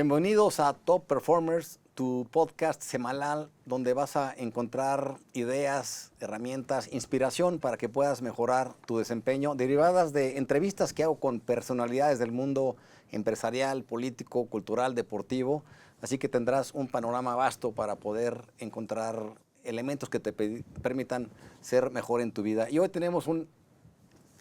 Bienvenidos a Top Performers, tu podcast semanal donde vas a encontrar ideas, herramientas, inspiración para que puedas mejorar tu desempeño, derivadas de entrevistas que hago con personalidades del mundo empresarial, político, cultural, deportivo. Así que tendrás un panorama vasto para poder encontrar elementos que te permitan ser mejor en tu vida. Y hoy tenemos un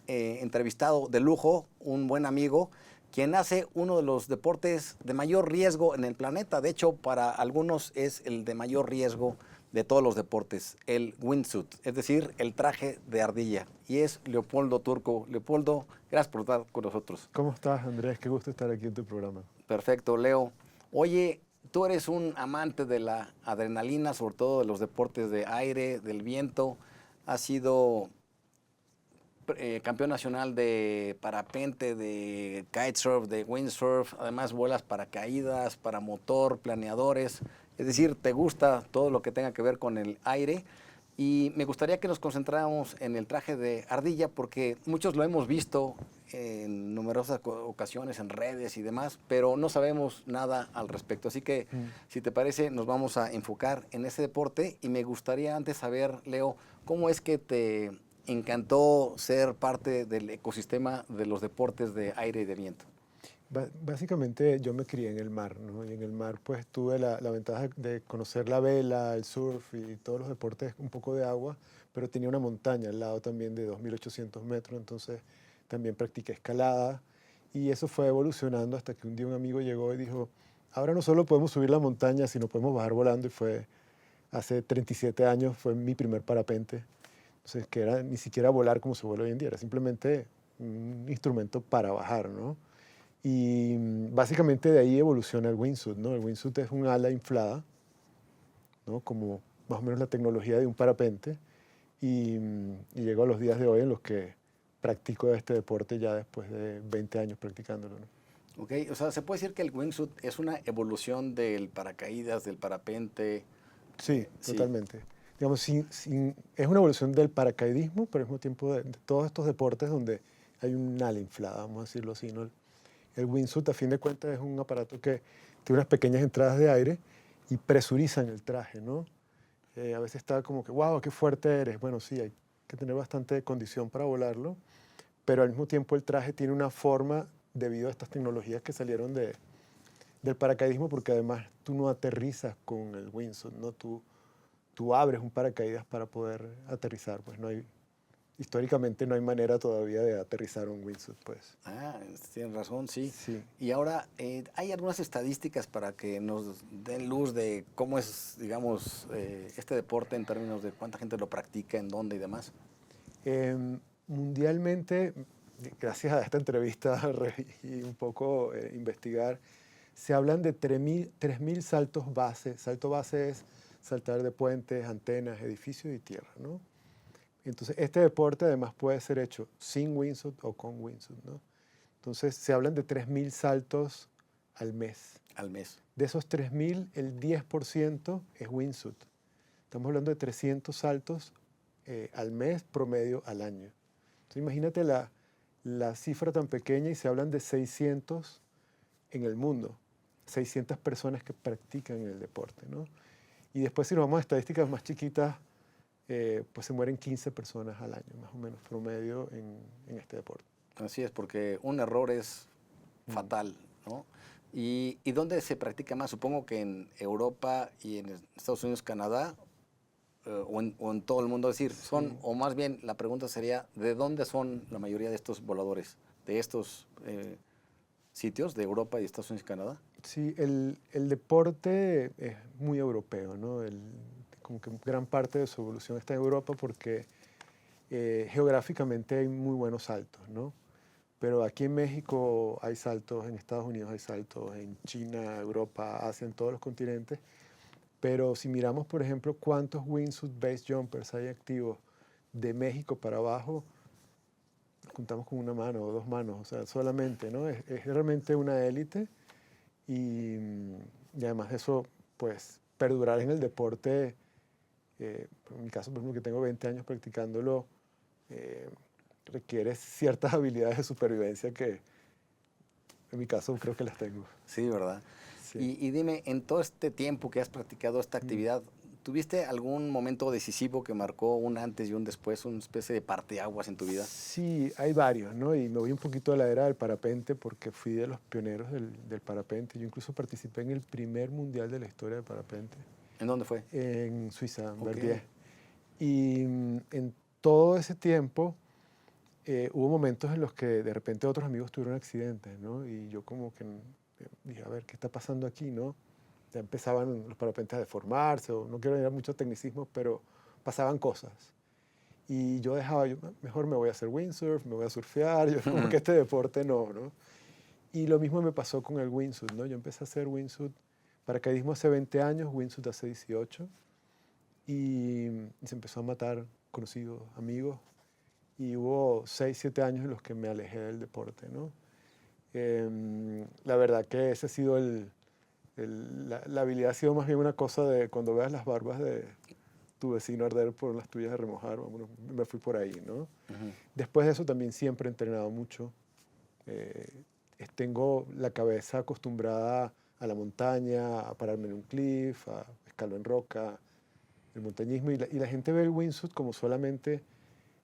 entrevistado de lujo, un buen amigo, quien hace uno de los deportes de mayor riesgo en el planeta. De hecho, para algunos es el de mayor riesgo de todos los deportes, el wingsuit, es decir, el traje de ardilla. Y es Leopoldo Turco. Leopoldo, gracias por estar con nosotros. ¿Cómo estás, Andrés? Qué gusto estar aquí en tu programa. Perfecto, Leo. Oye, tú eres un amante de la adrenalina, sobre todo de los deportes de aire, del viento. Has sido campeón nacional de parapente, de kitesurf, de windsurf, además vuelas paracaídas, paramotor, planeadores, es decir, te gusta todo lo que tenga que ver con el aire. Y me gustaría que nos concentráramos en el traje de ardilla porque muchos lo hemos visto en numerosas ocasiones en redes y demás, pero no sabemos nada al respecto. Así que, si te parece, nos vamos a enfocar en ese deporte y me gustaría antes saber, Leo, ¿cómo es que te encantó ser parte del ecosistema de los deportes de aire y de viento? Básicamente yo me crié en el mar, ¿no? Y en el mar pues tuve la ventaja de conocer la vela, el surf y todos los deportes, un poco de agua, pero tenía una montaña al lado también de 2.800 metros, entonces también practiqué escalada y eso fue evolucionando hasta que un día un amigo llegó y dijo, ahora no solo podemos subir la montaña, sino podemos bajar volando, y fue hace 37 años, fue mi primer parapente. Entonces, que era ni siquiera volar como se vuela hoy en día, era simplemente un instrumento para bajar, ¿no? Y básicamente de ahí evoluciona el wingsuit, ¿no? El wingsuit es un ala inflada, ¿no? Como más o menos la tecnología de un parapente. Y llego a los días de hoy en los que practico este deporte ya después de 20 años practicándolo, ¿no? Ok, o sea, ¿se puede decir que el wingsuit es una evolución del paracaídas, del parapente? Sí, Sí. totalmente. Digamos, es una evolución del paracaidismo, pero al mismo tiempo de todos estos deportes donde hay un ala inflada, vamos a decirlo así, ¿no? El wingsuit, a fin de cuentas, es un aparato que tiene unas pequeñas entradas de aire y presurizan el traje, ¿no? A veces está como que, wow, qué fuerte eres. Bueno, sí, hay que tener bastante condición para volarlo, pero al mismo tiempo el traje tiene una forma debido a estas tecnologías que salieron del paracaidismo, porque además tú no aterrizas con el wingsuit, ¿no? Tú abres un paracaídas para poder aterrizar, pues no hay, históricamente no hay manera todavía de aterrizar un wingsuit, pues. Ah, tienes razón, sí. Sí. Y ahora, ¿hay algunas estadísticas para que nos den luz de cómo es, digamos, este deporte en términos de cuánta gente lo practica, en dónde y demás? Mundialmente, gracias a esta entrevista y un poco investigar, se hablan de 3.000 saltos base. Salto base es saltar de puentes, antenas, edificios y tierra, ¿no? Entonces, este deporte además puede ser hecho sin wingsuit o con wingsuit, ¿no? Entonces, se hablan de 3.000 saltos al mes. Al mes. De esos 3.000, el 10% es wingsuit. Estamos hablando de 300 saltos al mes, promedio al año. Entonces, imagínate la cifra tan pequeña y se hablan de 600 en el mundo. 600 personas que practican el deporte, ¿no? Y después, si nos vamos a estadísticas más chiquitas, pues se mueren 15 personas al año, más o menos, promedio en este deporte. Así es, porque un error es fatal, ¿no? ¿Y dónde se practica más? Supongo que en Europa y en Estados Unidos, Canadá, o en todo el mundo. Es decir, Sí. o más bien la pregunta sería, ¿de dónde son la mayoría de estos voladores? ¿De estos sitios de Europa y Estados Unidos y Canadá? Sí, el deporte es muy europeo, ¿no? Como que gran parte de su evolución está en Europa porque geográficamente hay muy buenos saltos, ¿no? Pero aquí en México hay saltos, en Estados Unidos hay saltos, en China, Europa, Asia, en todos los continentes. Pero si miramos, por ejemplo, cuántos wingsuit base jumpers hay activos de México para abajo, contamos con una mano o dos manos, o sea, solamente, ¿no? Es realmente una élite y además de eso, pues, perdurar en el deporte, en mi caso, por ejemplo, que tengo 20 años practicándolo, eh, requiere ciertas habilidades de supervivencia que en mi caso creo que las tengo. Sí, ¿verdad? Sí. Y dime, en todo este tiempo que has practicado esta actividad, ¿tuviste algún momento decisivo que marcó un antes y un después, una especie de parteaguas en tu vida? Sí, hay varios, ¿no? Y me voy un poquito a la era del parapente porque fui de los pioneros del parapente. Yo incluso participé en el primer mundial de la historia del parapente ¿En dónde fue? en Suiza, en Ok. Verbier. Y en todo ese tiempo hubo momentos en los que de repente otros amigos tuvieron accidentes, ¿no? Y yo como que dije, a ver, ¿qué está pasando aquí, no? Ya empezaban los parapentes a deformarse, o no quiero ir a muchos tecnicismos, pero pasaban cosas. Y yo dejaba, yo mejor me voy a hacer windsurf, me voy a surfear, yo como que este deporte no, ¿no? Y lo mismo me pasó con el wingsuit, ¿no? Yo empecé a hacer wingsuit, paracaidismo hace 20 años, wingsuit hace 18, y se empezó a matar conocidos, amigos, y hubo 6, 7 años en los que me alejé del deporte, ¿no? La verdad que ese ha sido la habilidad ha sido más bien una cosa de cuando veas las barbas de tu vecino arder por las tuyas de remojar, bueno, me fui por ahí, ¿no? Ujú. Después de eso también siempre he entrenado mucho. Tengo la cabeza acostumbrada a la montaña, a pararme en un cliff, a escalar en roca, el montañismo, y la gente ve el wingsuit como solamente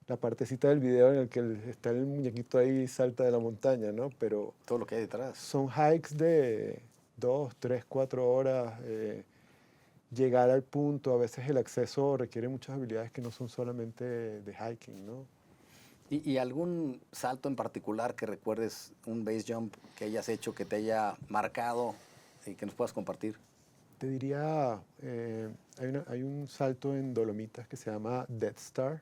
la partecita del video en el que está el muñequito ahí y salta de la montaña, ¿no? Pero Todo lo que hay detrás. son hikes de 2, 3, 4 horas, llegar al punto, a veces el acceso requiere muchas habilidades que no son solamente de hiking, ¿no? ¿Y algún salto en particular que recuerdes, un base jump que hayas hecho, que te haya marcado y que nos puedas compartir? Te diría, hay un salto en Dolomitas que se llama Death Star,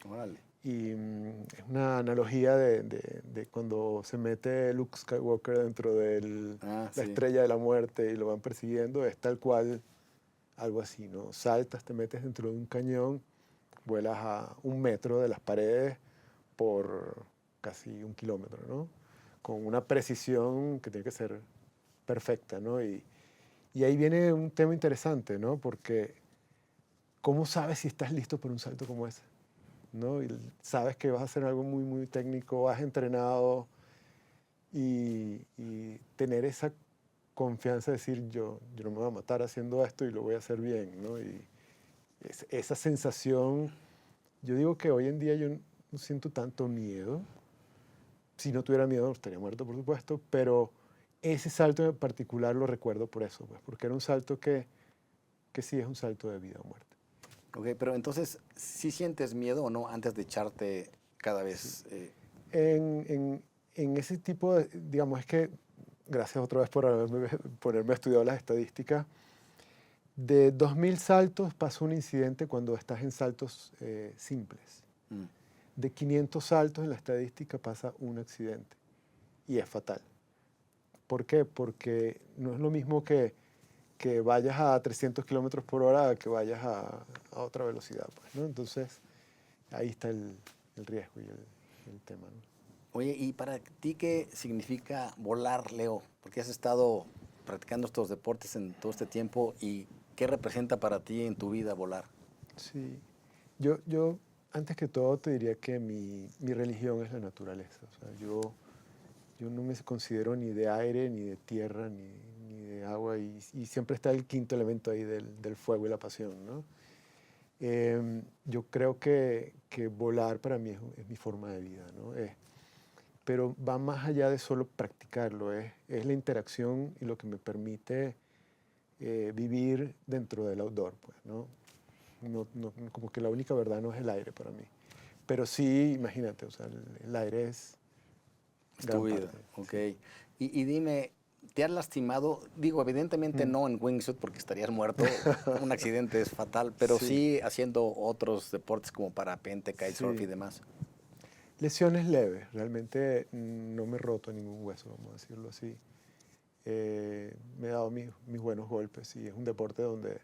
Órale. y es una analogía de cuando se mete Luke Skywalker dentro de Ah, la sí. estrella de la muerte y lo van persiguiendo, es tal cual algo así, ¿no? Saltas, te metes dentro de un cañón, vuelas a 1 metro de las paredes por casi 1 kilómetro, ¿no? Con una precisión que tiene que ser perfecta, ¿no? Y ahí viene un tema interesante, ¿no? Porque ¿cómo sabes si estás listo para un salto como ese? ¿No? Y sabes que vas a hacer algo muy, muy técnico, has entrenado y tener esa confianza de decir yo no me voy a matar haciendo esto y lo voy a hacer bien, ¿no? Y esa sensación, yo digo que hoy en día yo no siento tanto miedo. Si no tuviera miedo estaría muerto, por supuesto, pero ese salto en particular lo recuerdo por eso, pues, porque era un salto que sí es un salto de vida o muerte. Ok, pero entonces, ¿sí sientes miedo o no antes de echarte cada Sí. vez? En ese tipo de, digamos, es que, gracias otra vez por ponerme a estudiar las estadísticas, de 2000 saltos pasa un incidente cuando estás en saltos simples. Mm. De 500 saltos en la estadística pasa un accidente y es fatal. ¿Por qué? Porque no es lo mismo que vayas a 300 kilómetros por hora a que vayas a otra velocidad, pues, ¿no? Entonces, ahí está el riesgo y el tema, ¿no? Oye, ¿y para ti qué significa volar, Leo? Porque has estado practicando estos deportes en todo este tiempo y ¿qué representa para ti en tu vida volar? Sí, yo antes que todo te diría que mi religión es la naturaleza. O sea, yo no me considero ni de aire, ni de tierra, ni de agua, y siempre está el quinto elemento ahí del fuego y la pasión, ¿no? Yo creo que volar para mí es mi forma de vida, ¿no? Pero va más allá de solo practicarlo, es la interacción y lo que me permite vivir dentro del outdoor, pues, ¿no? Como que la única verdad no es el aire para mí. Pero sí, imagínate, o sea, el aire es Es tu gran vida, parte. ok. Sí. Y dime, ¿te has lastimado? Digo, evidentemente Mm. no en wingsuit porque estarías muerto, un accidente es fatal, pero Sí, sí haciendo otros deportes como parapente, kitesurf y sí. demás. Lesiones leves, realmente no me he roto ningún hueso, vamos a decirlo así. Me he dado mis buenos golpes y es un deporte donde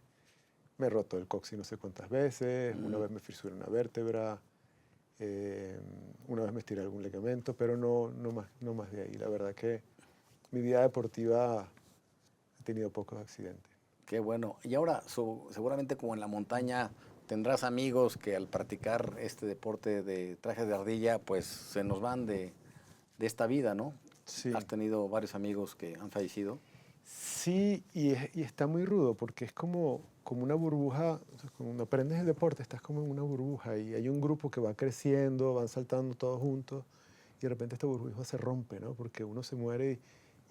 me he roto el coxis no sé cuántas veces, una Mm. vez me fisuré una vértebra, eh, una vez me estiré algún ligamento, pero no más de ahí. La verdad que mi vida deportiva ha tenido pocos accidentes. Qué bueno. Y ahora, seguramente como en la montaña, tendrás amigos que al practicar este deporte de trajes de ardilla, pues se nos van de esta vida, ¿no? Sí, Has tenido varios amigos que han fallecido. Sí, y está muy rudo porque es como una burbuja, o sea, cuando aprendes el deporte estás como en una burbuja y hay un grupo que va creciendo, van saltando todos juntos y de repente esta burbuja se rompe, ¿no? Porque uno se muere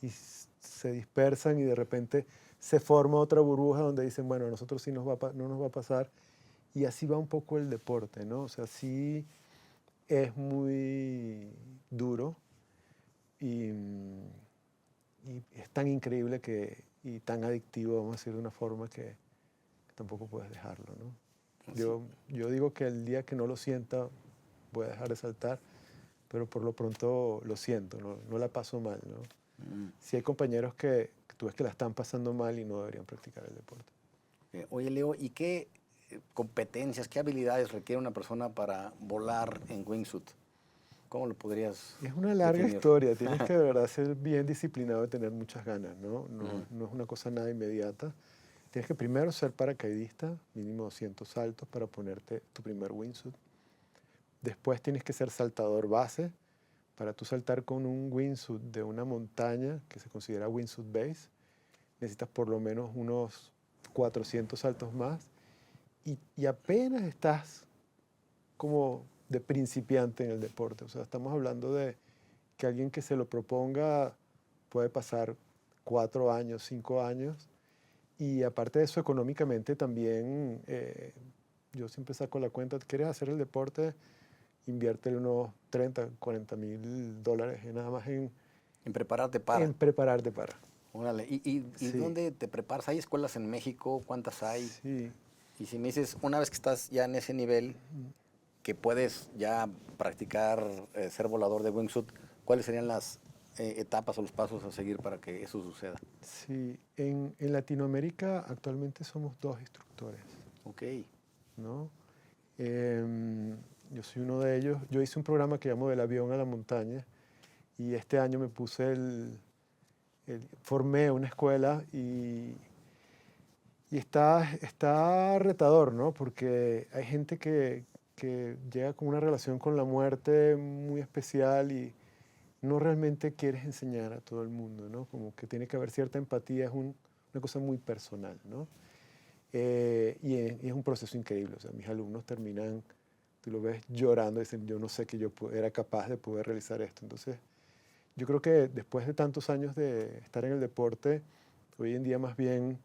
y se dispersan y de repente se forma otra burbuja donde dicen, bueno, a nosotros sí no nos va a pasar y así va un poco el deporte, ¿no? O sea, sí es muy duro y, y es tan increíble y tan adictivo, vamos a decir de una forma que tampoco puedes dejarlo, ¿no? Sí. Yo digo que el día que no lo sienta voy a dejar de saltar, pero por lo pronto lo siento, no la paso mal, ¿no? Mm. Si hay compañeros que tú ves que la están pasando mal y no deberían practicar el deporte. Oye, Leo, ¿y qué competencias, qué habilidades requiere una persona para volar en wingsuit? ¿Cómo lo podrías Es una larga definir? historia, tienes que de verdad ser bien disciplinado y tener muchas ganas, ¿no? Ujú. No es una cosa nada inmediata. Tienes que primero ser paracaidista, mínimo 200 saltos para ponerte tu primer wingsuit. Después tienes que ser saltador base. Para tú saltar con un wingsuit de una montaña que se considera wingsuit base, necesitas por lo menos unos 400 saltos más y apenas estás como de principiante en el deporte. O sea, estamos hablando de que alguien que se lo proponga puede pasar 4 años, 5 años. Y aparte de eso, económicamente también, yo siempre saco la cuenta, ¿quieres hacer el deporte? Inviértele unos 30, 40 mil dólares nada más En prepararte para. en prepararte para. Órale. ¿Y Sí, dónde te preparas? ¿Hay escuelas en México? ¿Cuántas hay? sí. Y si me dices, una vez que estás ya en ese nivel, que puedes ya practicar ser volador de wingsuit, ¿cuáles serían las etapas o los pasos a seguir para que eso suceda? Sí, en Latinoamérica actualmente somos 2 instructores, Ok. ¿no? Yo soy uno de ellos. Yo hice un programa que llamo Del avión a la montaña y este año me puse formé una escuela y está retador, ¿no? Porque hay gente que llega con una relación con la muerte muy especial y no realmente quieres enseñar a todo el mundo, ¿no? Como que tiene que haber cierta empatía, una cosa muy personal, ¿no? Y es un proceso increíble, o sea, mis alumnos terminan, tú lo ves llorando, dicen, yo no sé que yo era capaz de poder realizar esto. Entonces, yo creo que después de tantos años de estar en el deporte, hoy en día más bien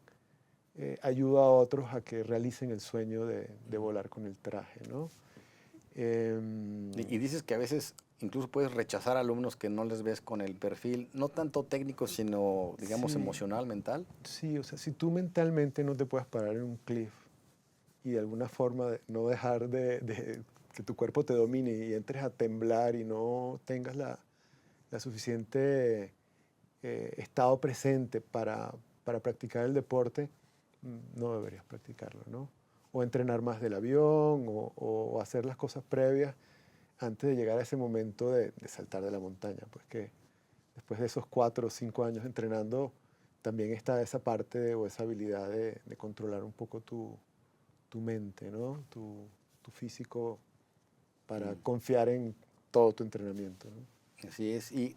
ayuda a otros a que realicen el sueño de volar con el traje, ¿no? Y dices que a veces incluso puedes rechazar alumnos que no les ves con el perfil, no tanto técnico, sino, digamos, Sí, emocional, mental. sí, o sea, si tú mentalmente no te puedes parar en un cliff y de alguna forma no dejar de que tu cuerpo te domine y entres a temblar y no tengas la suficiente estado presente para practicar el deporte, no deberías practicarlo, ¿no? O entrenar más del avión o hacer las cosas previas antes de llegar a ese momento de saltar de la montaña, pues que después de esos 4 o 5 años entrenando, también está esa parte o esa habilidad de controlar un poco tu mente, ¿no? Tu físico para Mm. confiar en todo tu entrenamiento, ¿no? Así es. Y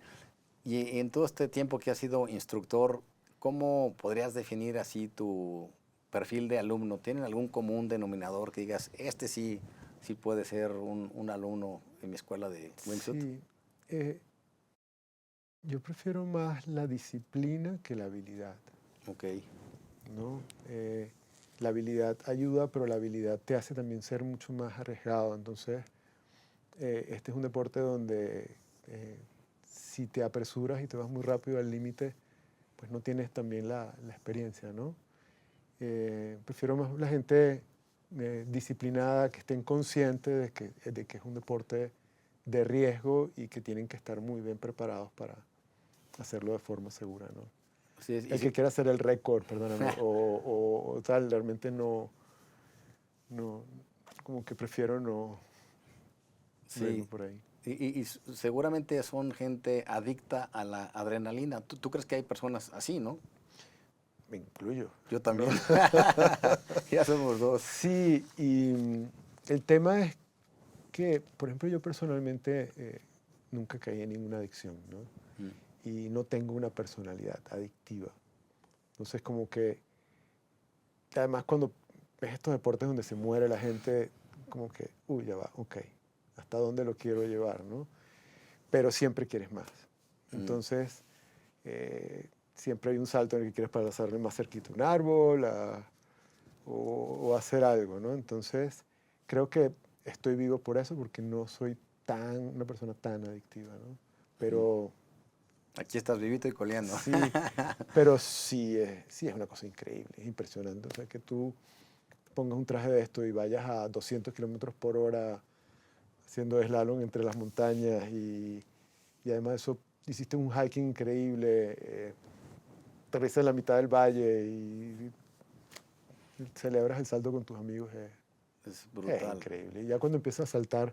en todo este tiempo que has sido instructor, ¿cómo podrías definir así tu perfil de alumno? ¿Tienen algún común denominador que digas, este sí, sí puede ser un alumno en mi escuela de wingsuit? Sí, eh, yo prefiero más la disciplina que la habilidad, Ok. ¿no? La habilidad ayuda, pero la habilidad te hace también ser mucho más arriesgado. Entonces, este es un deporte donde si te apresuras y te vas muy rápido al límite, pues no tienes también la experiencia, ¿no? Prefiero más la gente disciplinada, que estén conscientes de que es un deporte de riesgo y que tienen que estar muy bien preparados para hacerlo de forma segura, ¿no? Así es. El que quiera hacer el récord, perdóname, o tal, realmente no, como que prefiero no irme Sí. por ahí. Seguramente son gente adicta a la adrenalina. ¿Tú crees que hay personas así, no? Me incluyo, Yo ¿no? también. Ya somos dos. Sí, y el tema es que, por ejemplo, yo personalmente nunca caí en ninguna adicción, ¿no? Mm. Y no tengo una personalidad adictiva. Entonces como que, además cuando ves estos deportes donde se muere la gente, como que, uy, ya va, ok, ¿hasta dónde lo quiero llevar, no? Pero siempre quieres más. Mm. Entonces, siempre hay un salto en el que quieres pasarle más cerquita a un árbol o hacer algo, ¿no? Entonces, creo que estoy vivo por eso, porque no soy una persona tan adictiva, ¿no? Pero Aquí estás vivito y coleando. sí, pero sí es una cosa increíble, es impresionante. O sea, que tú pongas un traje de esto y vayas a 200 kilómetros por hora haciendo slalom entre las montañas y además de eso hiciste un hiking increíble, aterrizas en la mitad del valle y celebras el salto con tus amigos, Es es brutal. increíble. Y ya cuando empiezas a saltar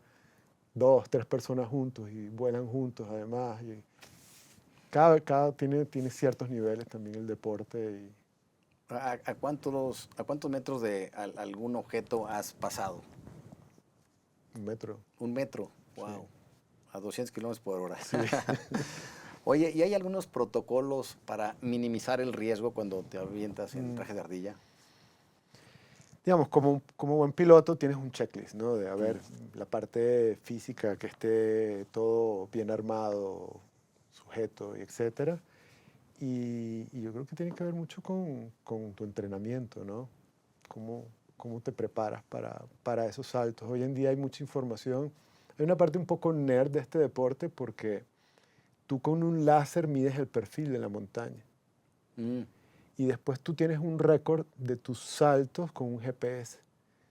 dos, tres personas juntos y vuelan juntos además, y cada tiene ciertos niveles también el deporte. Y ¿A cuántos metros de algún objeto has pasado? un metro, 1 metro. sí. Wow. A 200 kilómetros por hora. Sí. Oye, ¿y hay algunos protocolos para minimizar el riesgo cuando te avientas en Mm, traje de ardilla? digamos, como buen piloto tienes un checklist, ¿no? De, a Mm. ver, la parte física, que esté todo bien armado, sujeto y etcétera. Y yo creo que tiene que ver mucho con tu entrenamiento, ¿no? Cómo, cómo te preparas para esos saltos. Hoy en día hay mucha información. Hay una parte un poco nerd de este deporte porque tú con un láser mides el perfil de la montaña Mm. y después tú tienes un récord de tus saltos con un GPS.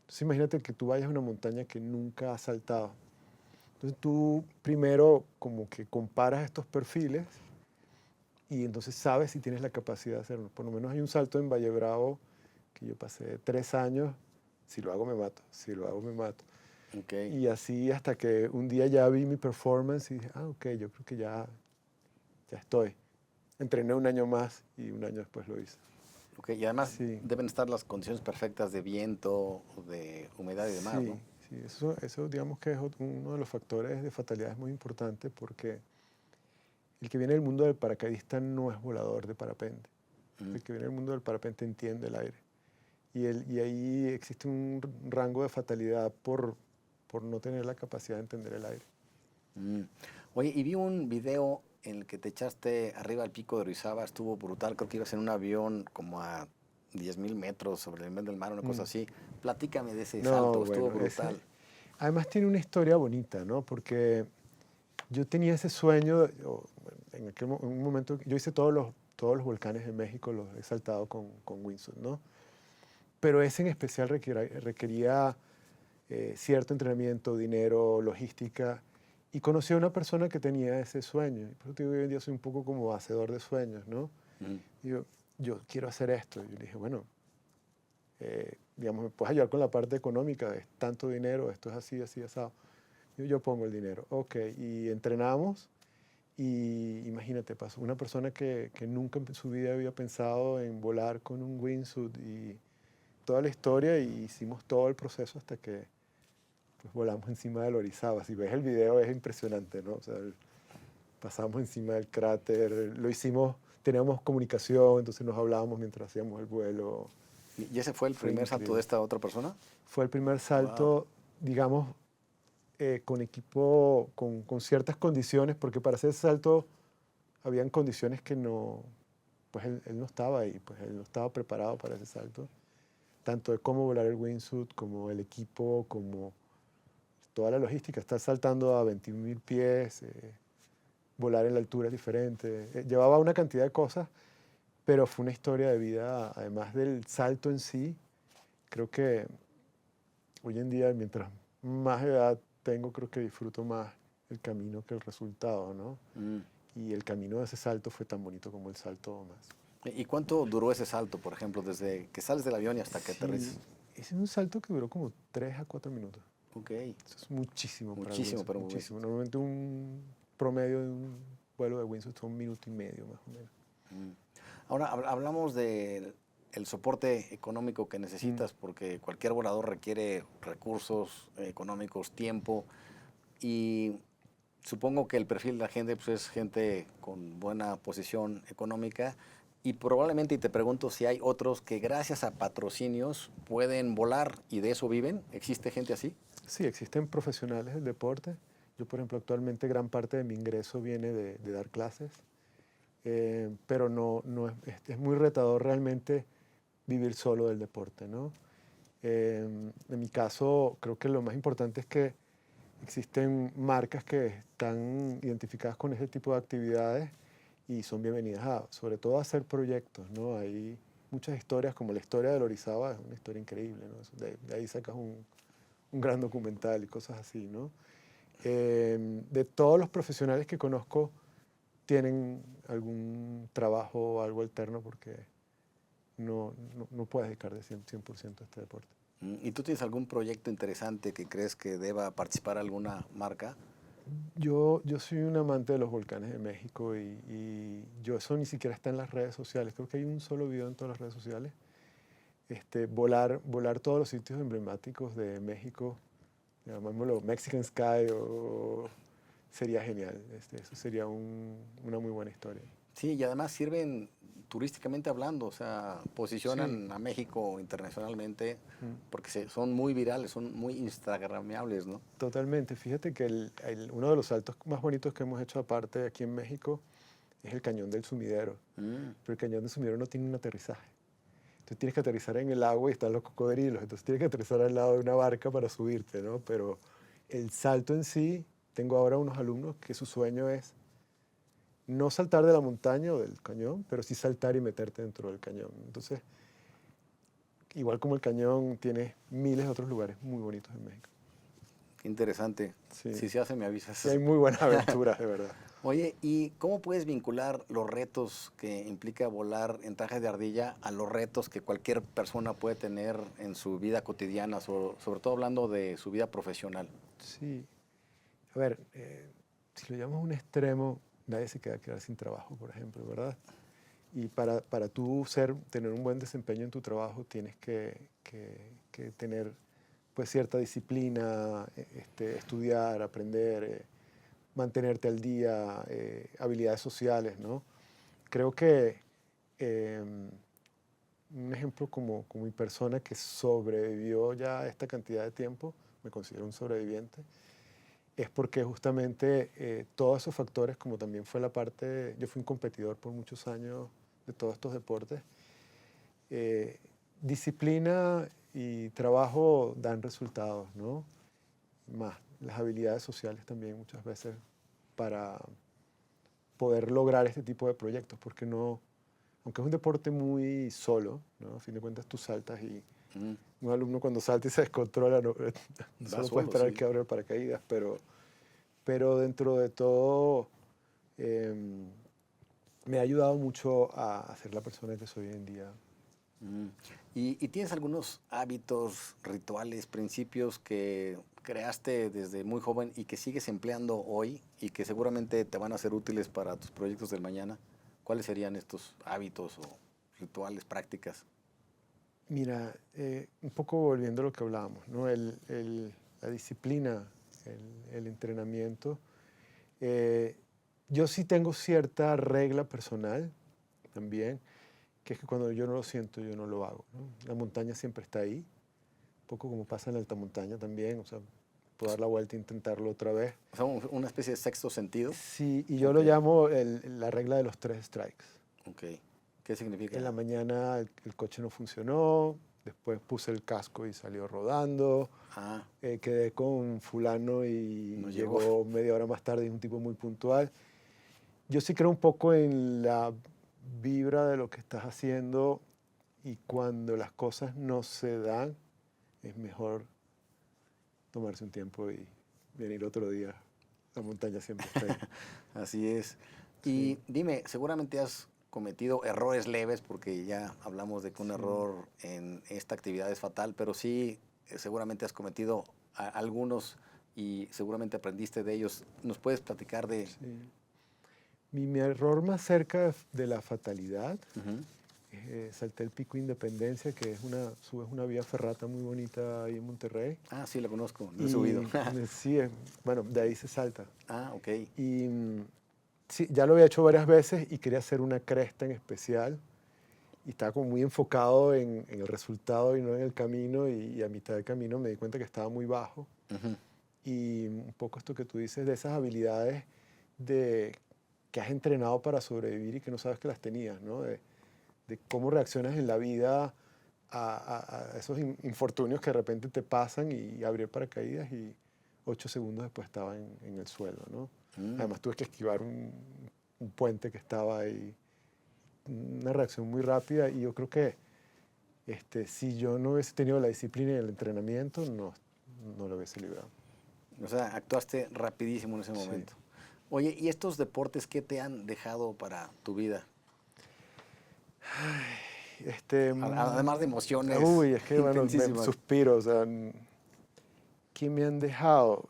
Entonces imagínate que tú vayas a una montaña que nunca has saltado. Entonces tú primero como que comparas estos perfiles y entonces sabes si tienes la capacidad de hacerlo. Por lo menos hay un salto en Valle Bravo que yo pasé 3 años, si lo hago me mato, si lo hago me mato. Ok. Y así hasta que un día ya vi mi performance y dije, ok, yo creo que ya estoy. Entrené un año más y un año después lo hice. Ok, y además Sí, deben estar las condiciones perfectas de viento, de humedad y demás, ¿no? sí, eso digamos que es uno de los factores de fatalidades muy importante porque el que viene del mundo del paracaidista no es volador de parapente. Mm. El que viene del mundo del parapente entiende el aire. Y ahí existe un rango de fatalidad por no tener la capacidad de entender el aire. Mm. Oye, y vi un video en el que te echaste arriba al pico de Orizaba, estuvo brutal, creo que ibas en un avión como a 10,000 metros sobre el nivel del mar, una cosa Mm. así. Platícame de ese No, salto, estuvo bueno, brutal. además tiene una historia bonita, ¿no? Porque yo tenía ese sueño, en un momento, yo hice todos los volcanes de México, los he saltado con wingsuit, ¿no? Pero ese en especial requería cierto entrenamiento, dinero, logística, y conocí a una persona que tenía ese sueño. Y por eso te digo, hoy en día soy un poco como hacedor de sueños, ¿no? Mm. Digo, yo quiero hacer esto. Y yo le dije, bueno, digamos, ¿me puedes ayudar con la parte económica? Es tanto dinero, esto es así, así, asado. Yo pongo el dinero. Ok, y entrenamos y imagínate, pasó una persona que nunca en su vida había pensado en volar con un wingsuit y toda la historia y hicimos todo el proceso hasta que pues, volamos encima del Orizaba. Si ves el video es impresionante, ¿no? O sea, pasamos encima del cráter, lo hicimos, teníamos comunicación, entonces nos hablábamos mientras hacíamos el vuelo. ¿Y ese fue el Fue primer salto de increíble. esta otra persona? Fue el primer Wow. salto, digamos, con equipo, con ciertas condiciones, porque para hacer ese salto habían condiciones que no, pues él no estaba ahí, pues él no estaba preparado para ese salto, tanto de cómo volar el wingsuit, como el equipo, como toda la logística, estar saltando a 21.000 pies, volar en la altura es diferente, llevaba una cantidad de cosas, pero fue una historia de vida, además del salto en sí, creo que hoy en día, mientras más edad tengo, creo que disfruto más el camino que el resultado, ¿no? Mm. Y el camino de ese salto fue tan bonito como el salto más. ¿Y cuánto duró ese salto, por ejemplo, desde que sales del avión y hasta que Sí, aterrizas? ese es un salto que duró como 3 a 4 minutos. Ok, Eso es muchísimo para el muchísimo, wingsuit, pero muy muchísimo. Normalmente un promedio de un vuelo de wingsuit son 1 minuto y medio más o menos. Mm. Ahora hablamos del el soporte económico que Mm, necesitas, porque cualquier volador requiere recursos económicos, tiempo, y supongo que el perfil de la gente pues, es gente con buena posición económica Y probablemente, y te pregunto si hay otros que gracias a patrocinios pueden volar y de eso viven. ¿Existe gente así? Sí, existen profesionales del deporte. Yo, por ejemplo, actualmente gran parte de mi ingreso viene de dar clases, pero no es muy retador realmente vivir solo del deporte, ¿no? En mi caso, creo que lo más importante es que existen marcas que están identificadas con ese tipo de actividades y son bienvenidas sobre todo a hacer proyectos, ¿no? Hay muchas historias, como la historia de Orizaba, es una historia increíble, ¿no? De ahí sacas un gran documental y cosas así, ¿no? De todos los profesionales que conozco tienen algún trabajo o algo alterno porque no puedes dedicar de 100% a este deporte. ¿Y tú tienes algún proyecto interesante que crees que deba participar alguna marca? Yo soy un amante de los volcanes de México y eso ni siquiera está en las redes sociales. Creo que hay un solo video en todas las redes sociales. Volar todos los sitios emblemáticos de México, llamémoslo Mexican Sky, sería genial. Eso sería una muy buena historia. Sí, y además sirven turísticamente hablando, o sea, Sí. posicionan a México internacionalmente Mm. porque son muy virales, son muy instagramiables, ¿no? Totalmente. Fíjate que uno de los saltos más bonitos que hemos hecho aparte aquí en México es el Cañón del Sumidero. Mm. Pero el Cañón del Sumidero no tiene un aterrizaje. Entonces tienes que aterrizar en el agua y están los cocodrilos. Entonces tienes que aterrizar al lado de una barca para subirte, ¿no? Pero el salto en sí, tengo ahora unos alumnos que su sueño es no saltar de la montaña o del cañón, pero sí saltar y meterte dentro del cañón. Entonces, igual como el cañón, tiene miles de otros lugares muy bonitos en México. Qué interesante. Sí, Si se hace, me sí avisas. hay muy buenas aventuras, de verdad. Oye, ¿y cómo puedes vincular los retos que implica volar en traje de ardilla a los retos que cualquier persona puede tener en su vida cotidiana, sobre todo hablando de su vida profesional? Sí, a ver, si lo llamamos un extremo, nadie se quedar sin trabajo, por ejemplo, ¿verdad? Y para tú tener un buen desempeño en tu trabajo tienes que tener pues cierta disciplina, estudiar, aprender, mantenerte al día, habilidades sociales, ¿no? Creo que un ejemplo como mi persona que sobrevivió ya esta cantidad de tiempo, me considero un sobreviviente, es porque justamente todos esos factores, como también fue la parte, yo fui un competidor por muchos años de todos estos deportes, eh, disciplina y trabajo dan resultados, ¿no? Más las habilidades sociales también muchas veces para poder lograr este tipo de proyectos, porque no, aunque es un deporte muy solo, ¿no? A fin de cuentas tú saltas y Mm. un alumno cuando salta y se descontrola, no, Va solo puede solo, esperar sí. que abra el paracaídas, pero dentro de todo em, me ha ayudado mucho a ser la persona que soy hoy en día. Mm. ¿Y tienes algunos hábitos, rituales, principios que creaste desde muy joven y que sigues empleando hoy y que seguramente te van a ser útiles para tus proyectos del mañana? ¿Cuáles serían estos hábitos o rituales, prácticas? Mira, un poco volviendo a lo que hablábamos, ¿no? La disciplina, el entrenamiento. eh, yo sí tengo cierta regla personal también, que es que cuando yo no lo siento, yo no lo hago, ¿no? La montaña siempre está ahí, un poco como pasa en la alta montaña también, o sea, puedo dar la vuelta e intentarlo otra vez. O sea, una especie de sexto sentido. Sí, y yo Ok, lo llamo la regla de los 3 strikes. ok. ¿Qué significa? En la mañana el coche no funcionó, después puse el casco y salió rodando, Ah, quedé con fulano y no llegó. llegó media hora más tarde y es un tipo muy puntual. Yo sí creo un poco en la vibra de lo que estás haciendo y cuando las cosas no se dan, es mejor tomarse un tiempo y venir otro día. La montaña siempre está ahí. Así es. Sí, Y dime, seguramente has cometido errores leves, porque ya hablamos de que un sí, error en esta actividad es fatal, pero sí, seguramente has cometido algunos y seguramente aprendiste de ellos. ¿Nos puedes platicar de... sí. Mi error más cerca de la fatalidad, Ujú. salté el Pico Independencia, que subes una vía ferrata muy bonita ahí en Monterrey. Ah, sí, lo conozco, lo he subido. Y sí, bueno, de ahí se salta. Ah, ok. Y sí, ya lo había hecho varias veces y quería hacer una cresta en especial y estaba como muy enfocado en el resultado y no en el camino, y a mitad del camino me di cuenta que estaba muy bajo. Ujú. Y un poco esto que tú dices de esas habilidades de, que has entrenado para sobrevivir y que no sabes que las tenías, ¿no? De cómo reaccionas en la vida a esos infortunios que de repente te pasan, y abrir paracaídas y 8 segundos después estaba en el suelo, ¿no? Mm. Además tuve que esquivar un puente que estaba ahí, una reacción muy rápida, y yo creo que si yo no hubiese tenido la disciplina y el entrenamiento, no lo hubiese librado. O sea, actuaste rapidísimo en ese Sí. momento. Oye, ¿y estos deportes qué te han dejado para tu vida? Además de emociones Uy, es que bueno, me intensísimas. suspiro, o sea, ¿qué me han dejado?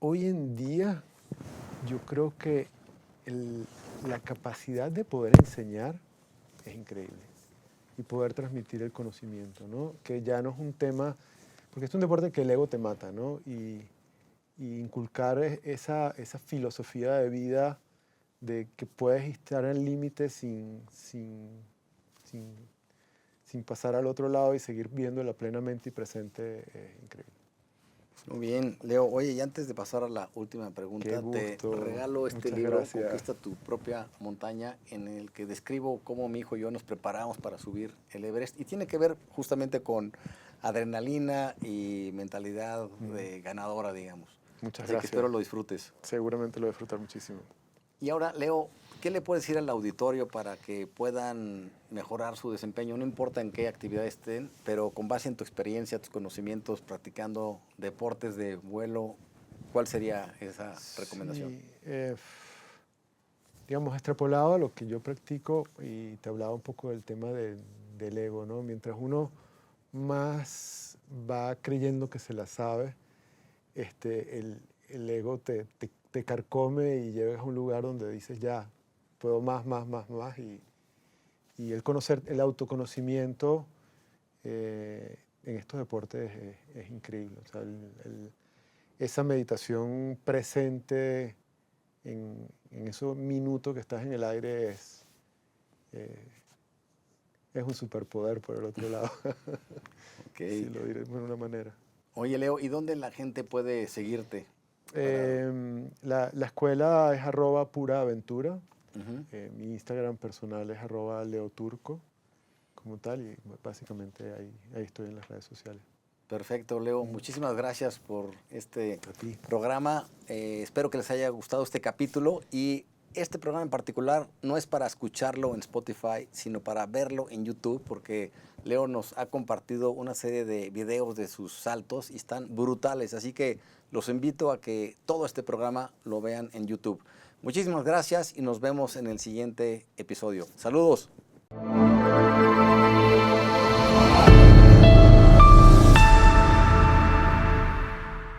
Hoy en día yo creo que la capacidad de poder enseñar es increíble, y poder transmitir el conocimiento, ¿no? Que ya no es un tema, porque es un deporte que el ego te mata, ¿no? Y inculcar esa filosofía de vida de que puedes estar al límite sin pasar al otro lado y seguir viéndola plenamente y presente, es increíble. Muy bien, Leo. Oye, y antes de pasar a la última pregunta, Qué te gusto. regalo este Muchas libro, gracias. Conquista tu propia montaña, en el que describo cómo mi hijo y yo nos preparamos para subir el Everest. Y tiene que ver justamente con adrenalina y mentalidad de ganadora, digamos. Muchas Así que gracias. espero lo disfrutes. Seguramente lo voy a disfrutar muchísimo. Y ahora, Leo, ¿qué le puedes decir al auditorio para que puedan mejorar su desempeño? No importa en qué actividad estén, pero con base en tu experiencia, tus conocimientos, practicando deportes de vuelo, ¿cuál sería esa recomendación? Sí, digamos, extrapolado a lo que yo practico, y te hablaba un poco del tema del ego, ¿no? Mientras uno más va creyendo que se la sabe, el ego te carcome, y llegas a un lugar donde dices, ya, puedo más, y el autoconocimiento en estos deportes es increíble. O sea, esa meditación presente en esos minutos que estás en el aire eh, es un superpoder por el otro lado, si Ok. lo diré de una manera. Oye, Leo, ¿y dónde la gente puede seguirte? La escuela es @puraaventura. Ujú. Mi Instagram personal es @leoturco, como tal, y básicamente ahí estoy en las redes sociales. Perfecto, Leo. Muchísimas gracias por este A ti. programa. Espero que les haya gustado este capítulo, y este programa en particular no es para escucharlo en Spotify, sino para verlo en YouTube, porque Leo nos ha compartido una serie de videos de sus saltos y están brutales. Así que los invito a que todo este programa lo vean en YouTube. Muchísimas gracias y nos vemos en el siguiente episodio. Saludos.